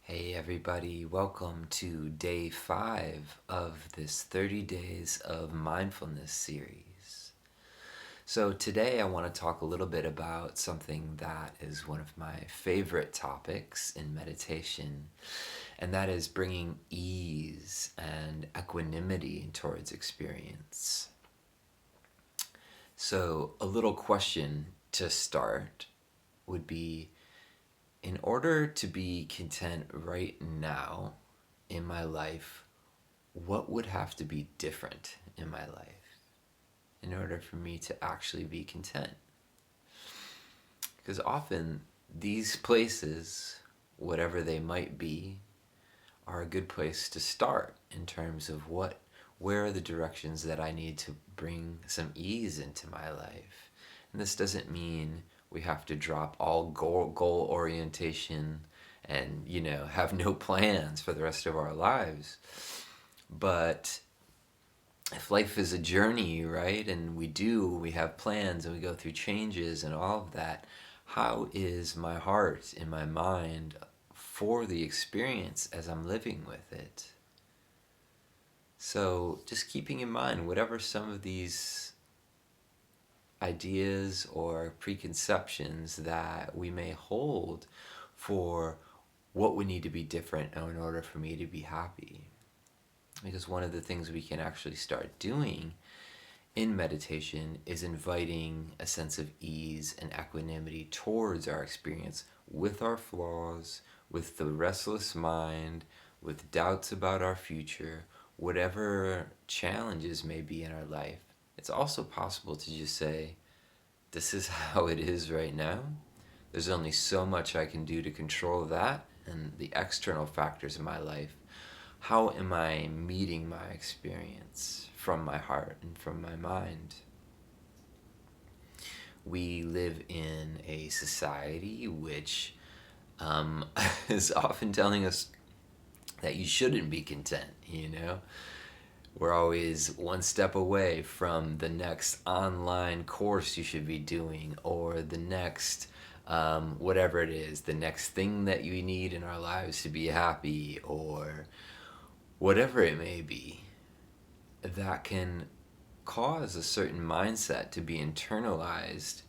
Hey everybody, welcome to day 5 of this 30 Days of Mindfulness series. So today I want to talk a little bit about something that is one of my favorite topics in meditation, and that is bringing ease and equanimity towards experience. So a little question to start would be, in order to be content right now in my life, what would have to be different in my life in order for me to actually be content? Because often these places, whatever they might be, are a good place to start in terms of where are the directions that I need to bring some ease into my life. And this doesn't mean we have to drop all goal orientation and have no plans for the rest of our lives. But if life is a journey, right, and we have plans and we go through changes and all of that, how is my heart and my mind for the experience as I'm living with it? So just keeping in mind whatever some of these ideas or preconceptions that we may hold for what would need to be different in order for me to be happy. Because one of the things we can actually start doing in meditation is inviting a sense of ease and equanimity towards our experience with our flaws, with the restless mind, with doubts about our future, whatever challenges may be in our life. It's also possible to just say, this is how it is right now. There's only so much I can do to control that and the external factors in my life. How am I meeting my experience from my heart and from my mind? We live in a society which is often telling us that you shouldn't be content. We're always one step away from the next online course you should be doing, or the next whatever it is, the next thing that you need in our lives to be happy, or whatever it may be, that can cause a certain mindset to be internalized,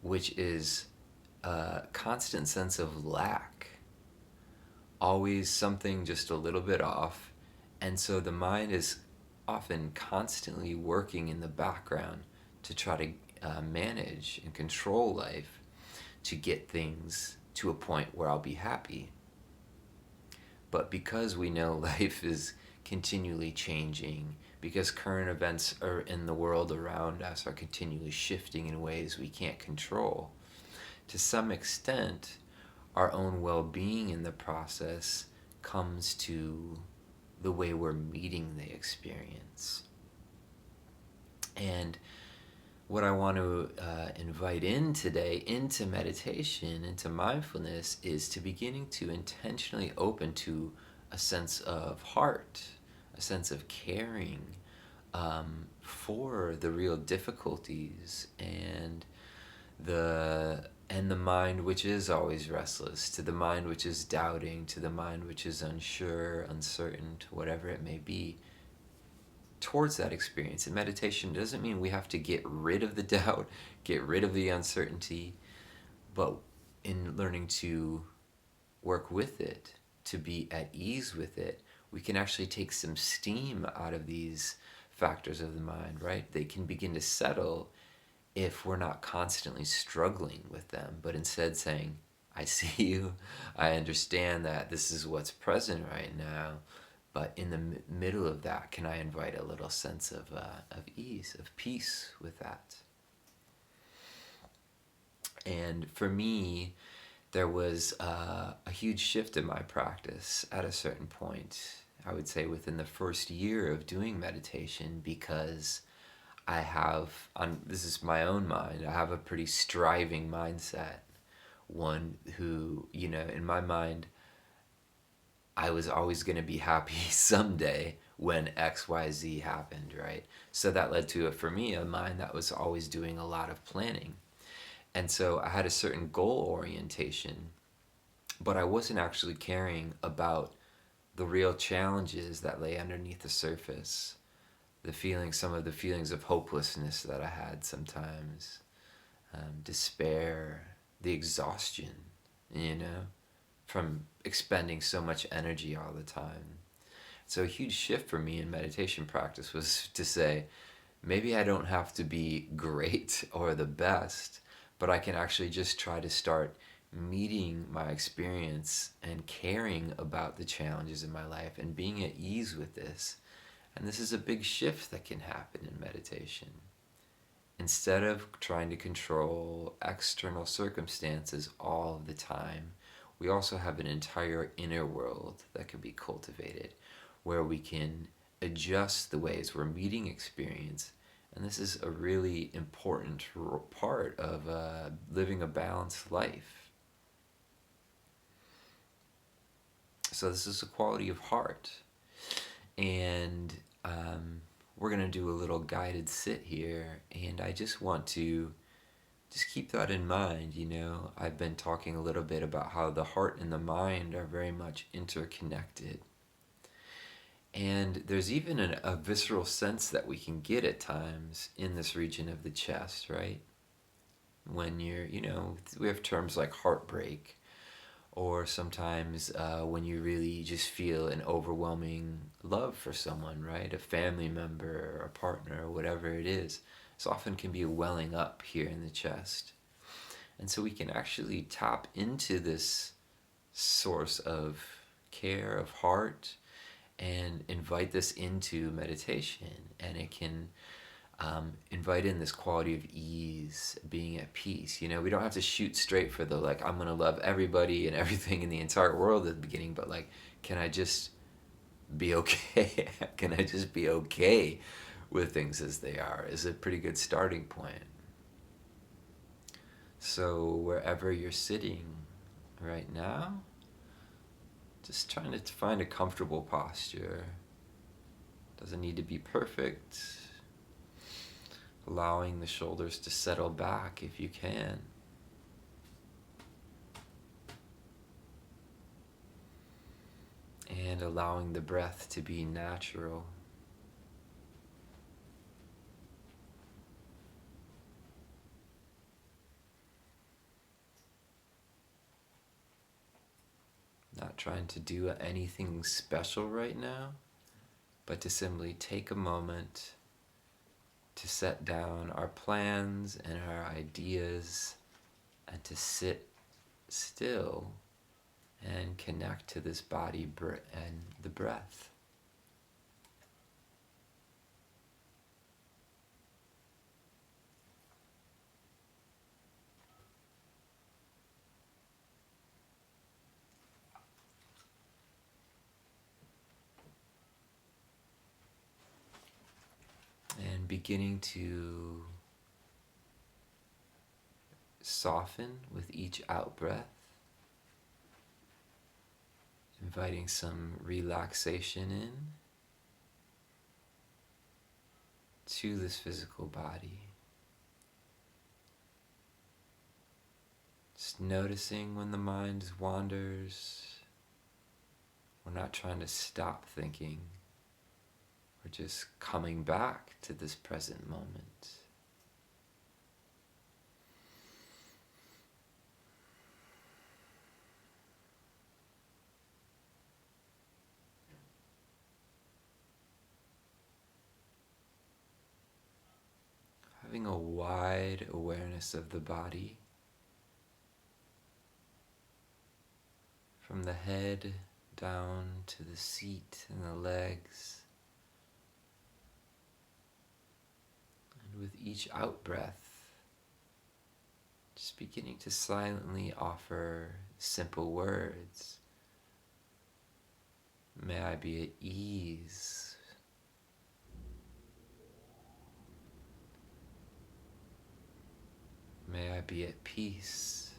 which is a constant sense of lack, always something just a little bit off. And so the mind is often constantly working in the background to try to manage and control life to get things to a point where I'll be happy. But because we know life is continually changing, because current events are in the world around us are continually shifting in ways we can't control, to some extent, our own well-being in the process comes to the way we're meeting the experience. And what I want to invite in today into meditation, into mindfulness, is to beginning to intentionally open to a sense of heart, a sense of caring for the real difficulties and the mind which is always restless, to the mind which is doubting, to the mind which is unsure, uncertain, to whatever it may be, towards that experience. And meditation doesn't mean we have to get rid of the doubt, get rid of the uncertainty, but in learning to work with it, to be at ease with it, we can actually take some steam out of these factors of the mind, right? They can begin to settle if we're not constantly struggling with them, but instead saying, I see you, I understand that this is what's present right now, but in the middle of that, can I invite a little sense of ease, of peace with that? And for me, there was a huge shift in my practice at a certain point. I would say within the first year of doing meditation, because this is my own mind, I have a pretty striving mindset. One who, in my mind, I was always going to be happy someday when XYZ happened, right? So that led to, for me, a mind that was always doing a lot of planning. And so I had a certain goal orientation but I wasn't actually caring about the real challenges that lay underneath the surface. Some of the feelings of hopelessness that I had sometimes, despair, the exhaustion, you know, from expending so much energy all the time. So a huge shift for me in meditation practice was to say, maybe I don't have to be great or the best, but I can actually just try to start meeting my experience and caring about the challenges in my life and being at ease with this. And this is a big shift that can happen in meditation. Instead of trying to control external circumstances all of the time, we also have an entire inner world that can be cultivated where we can adjust the ways we're meeting experience. And this is a really important part of living a balanced life. So, this is a quality of heart. And we're going to do a little guided sit here. And I just want to just keep that in mind. I've been talking a little bit about how the heart and the mind are very much interconnected. And there's even a visceral sense that we can get at times in this region of the chest, right? When we have terms like heartbreak, or sometimes when you really just feel an overwhelming love for someone, right? A family member or a partner or whatever it is. This often can be a welling up here in the chest. And so we can actually tap into this source of care, of heart, and invite this into meditation. And it can invite in this quality of ease, being at peace. We don't have to shoot straight for the I'm gonna love everybody and everything in the entire world at the beginning, but can I just be okay? Can I just be okay with things as they are? Is a pretty good starting point. So wherever you're sitting right now, just trying to find a comfortable posture. Doesn't need to be perfect. Allowing the shoulders to settle back if you can. And allowing the breath to be natural. Not trying to do anything special right now, but to simply take a moment to set down our plans and our ideas and to sit still and connect to this body and the breath. And beginning to soften with each out breath, inviting some relaxation in to this physical body. Just noticing when the mind wanders. We're not trying to stop thinking. We're just coming back to this present moment. Having a wide awareness of the body, from the head down to the seat and the legs. And with each out breath, just beginning to silently offer simple words. May I be at ease. May I be at peace.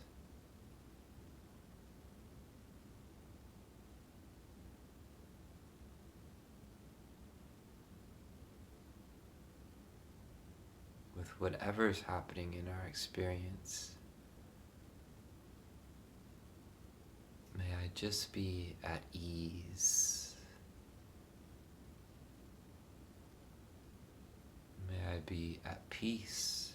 With whatever's happening in our experience, I just be at ease? May I be at peace?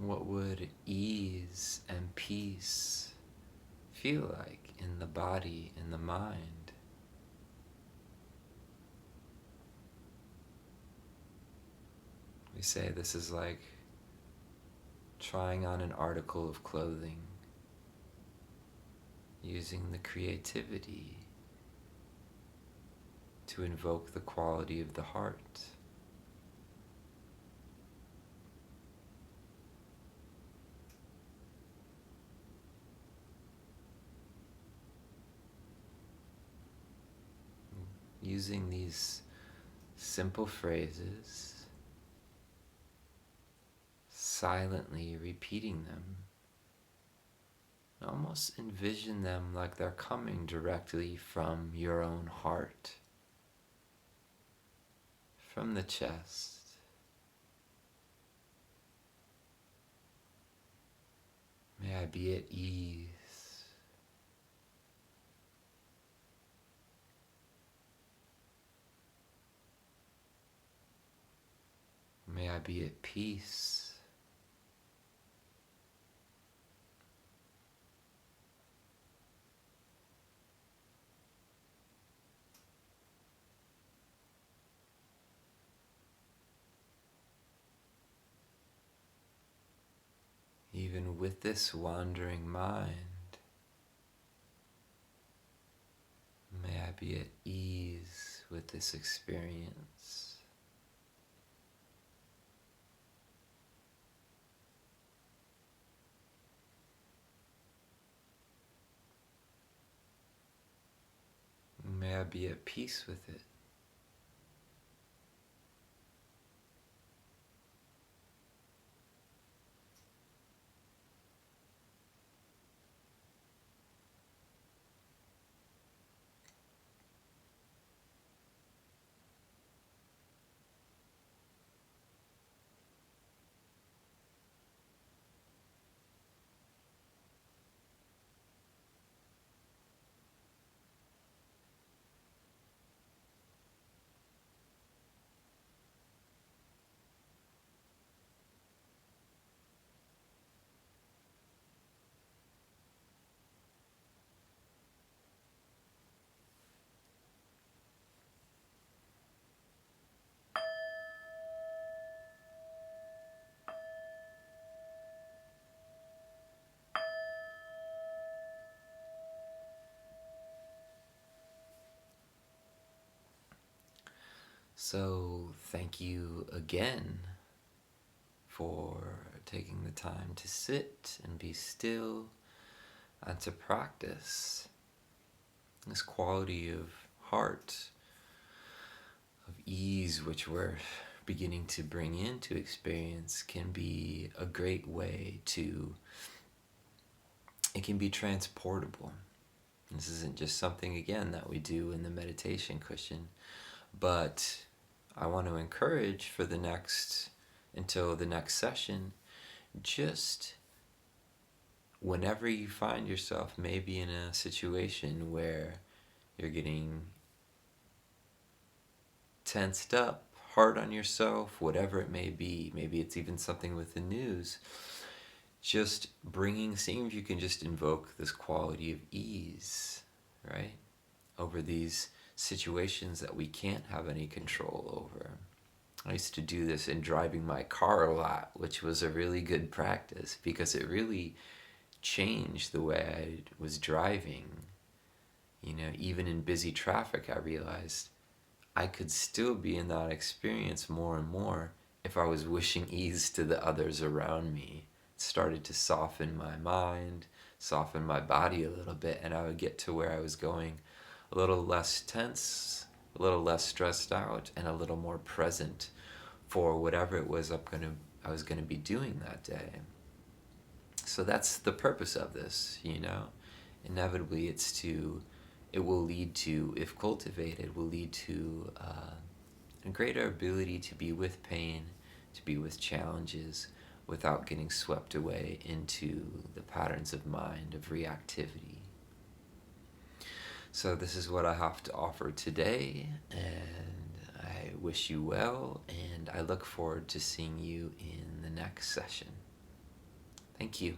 What would ease and peace feel like in the body, in the mind? We say this is like trying on an article of clothing, using the creativity to invoke the quality of the heart. Using these simple phrases, silently repeating them, almost envision them like they're coming directly from your own heart, from the chest. May I be at ease. May I be at peace. Even with this wandering mind, may I be at ease with this experience. May I be at peace with it. So, thank you again for taking the time to sit and be still and to practice this quality of heart, of ease, which we're beginning to bring into experience, can be a great way to, it can be transportable. This isn't just something, again, that we do in the meditation cushion, but I want to encourage for the next, until the next session, just whenever you find yourself maybe in a situation where you're getting tensed up, hard on yourself, whatever it may be, maybe it's even something with the news, just seeing if you can just invoke this quality of ease, right, over these situations that we can't have any control over. I used to do this in driving my car a lot, which was a really good practice because it really changed the way I was driving. Even in busy traffic, I realized I could still be in that experience more and more if I was wishing ease to the others around me. It started to soften my mind, soften my body a little bit, and I would get to where I was going a little less tense, a little less stressed out, and a little more present for whatever it was I was gonna be doing that day. So that's the purpose of this, Inevitably, it's to it will lead to, if cultivated, will lead to a greater ability to be with pain, to be with challenges, without getting swept away into the patterns of mind, of reactivity. So this is what I have to offer today, and I wish you well, and I look forward to seeing you in the next session. Thank you.